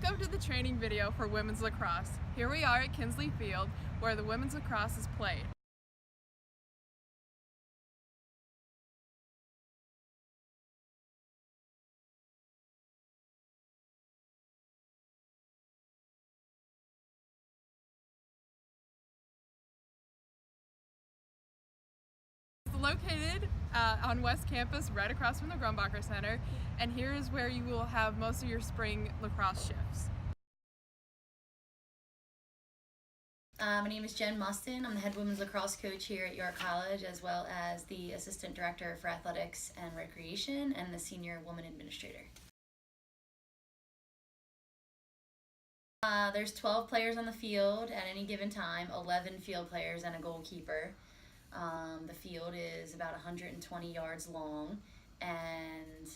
Welcome to the training video for women's lacrosse. Here we are at Kinsley Field, where the women's lacrosse is played. It's located on West Campus, right across from the Grumbacher Center, and here is where you will have most of your spring lacrosse shifts. My name is Jen Mustin. I'm the head women's lacrosse coach here at York College, as well as the assistant director for athletics and recreation and the senior woman administrator. There's 12 players on the field at any given time, 11 field players and a goalkeeper. The field is about 120 yards long, and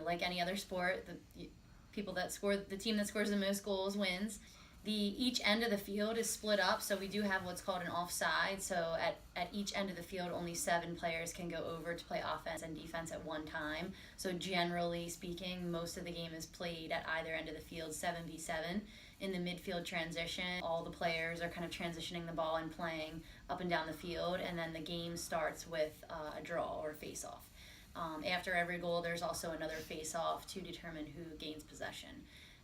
like any other sport, the team that scores the most goals wins. Each end of the field is split up, so we do have what's called an offside. So at each end of the field, only 7 players can go over to play offense and defense at one time. So generally speaking, most of the game is played at either end of the field, 7v7. In the midfield transition, all the players are kind of transitioning the ball and playing up and down the field, and then the game starts with a draw or face-off. After every goal, there's also another face-off to determine who gains possession.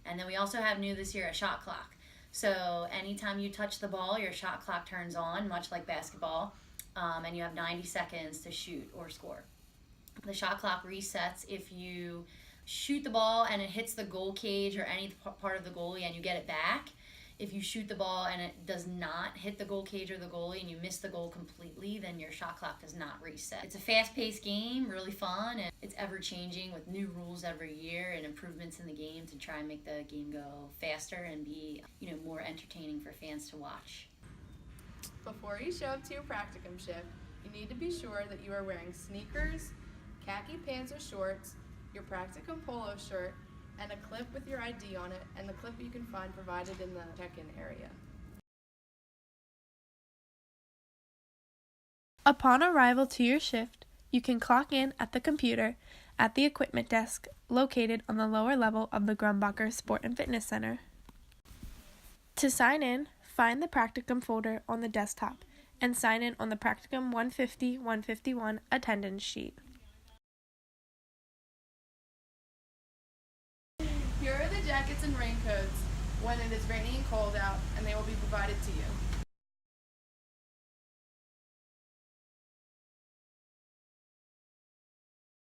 And then we also have new this year a shot clock. So anytime you touch the ball, your shot clock turns on, much like basketball, and you have 90 seconds to shoot or score. The shot clock resets if you shoot the ball and it hits the goal cage or any part of the goalie and you get it back. If you shoot the ball and it does not hit the goal cage or the goalie and you miss the goal completely, then your shot clock does not reset. It's a fast-paced game, really fun, and it's ever-changing with new rules every year and improvements in the game to try and make the game go faster and be, more entertaining for fans to watch. Before you show up to your practicum shift, you need to be sure that you are wearing sneakers, khaki pants or shorts, your practicum polo shirt, and a clip with your ID on it, and the clip you can find provided in the check-in area. Upon arrival to your shift, you can clock in at the computer at the equipment desk located on the lower level of the Grumbacher Sport and Fitness Center. To sign in, find the Practicum folder on the desktop and sign in on the Practicum 150-151 attendance sheet. Here are the jackets and raincoats when it is rainy and cold out, and they will be provided to you.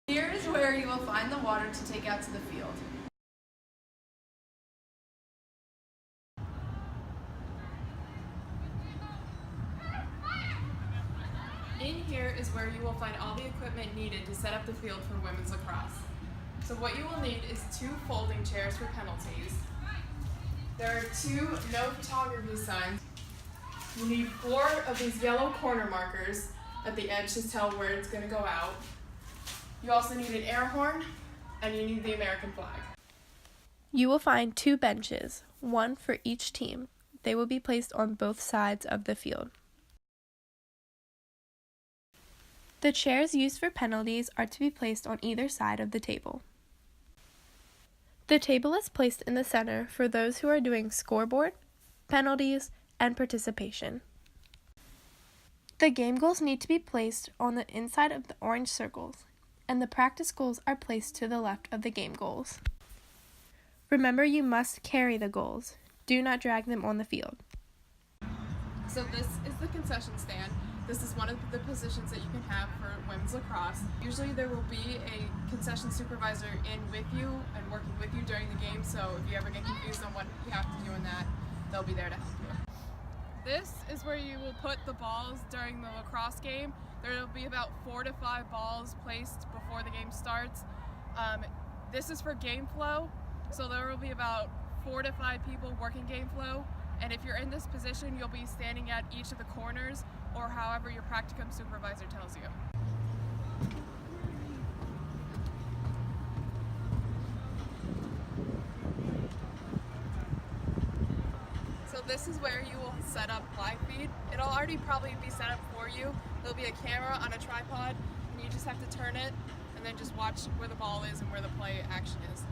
Here is where you will find the water to take out to the field. In here is where you will find all the equipment needed to set up the field for women's lacrosse. So what you will need is 2 folding chairs for penalties. There are 2 no photography signs. You need 4 of these yellow corner markers at the edge to tell where it's going to go out. You also need an air horn, and you need the American flag. You will find 2 benches, 1 for each team. They will be placed on both sides of the field. The chairs used for penalties are to be placed on either side of the table. The table is placed in the center for those who are doing scoreboard, penalties, and participation. The game goals need to be placed on the inside of the orange circles, and the practice goals are placed to the left of the game goals. Remember, you must carry the goals. Do not drag them on the field. So this is the concession stand. This is one of the positions that you can have for women's lacrosse. Usually there will be a concession supervisor in with you and working with you during the game, so if you ever get confused on what you have to do in that, they'll be there to help you. This is where you will put the balls during the lacrosse game. There will be about 4 to 5 balls placed before the game starts. This is for game flow, so there will be about 4 to 5 people working game flow. And if you're in this position, you'll be standing at each of the corners or however your practicum supervisor tells you. So this is where you will set up live feed. It'll already probably be set up for you. There'll be a camera on a tripod, and you just have to turn it and then just watch where the ball is and where the play action is.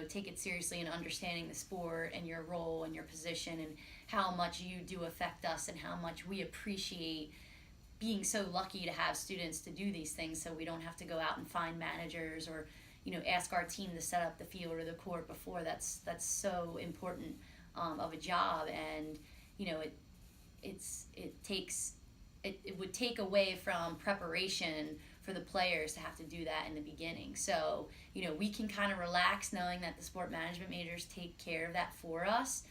take it seriously in understanding the sport and your role and your position and how much you do affect us and how much we appreciate being so lucky to have students to do these things, so we don't have to go out and find managers or ask our team to set up the field or the court before. That's so important of a job, and it would take away from preparation for the players to have to do that in the beginning. So we can kind of relax knowing that the sport management majors take care of that for us.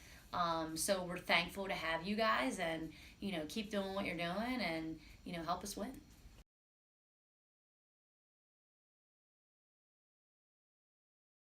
So we're thankful to have you guys, and keep doing what you're doing, and help us win.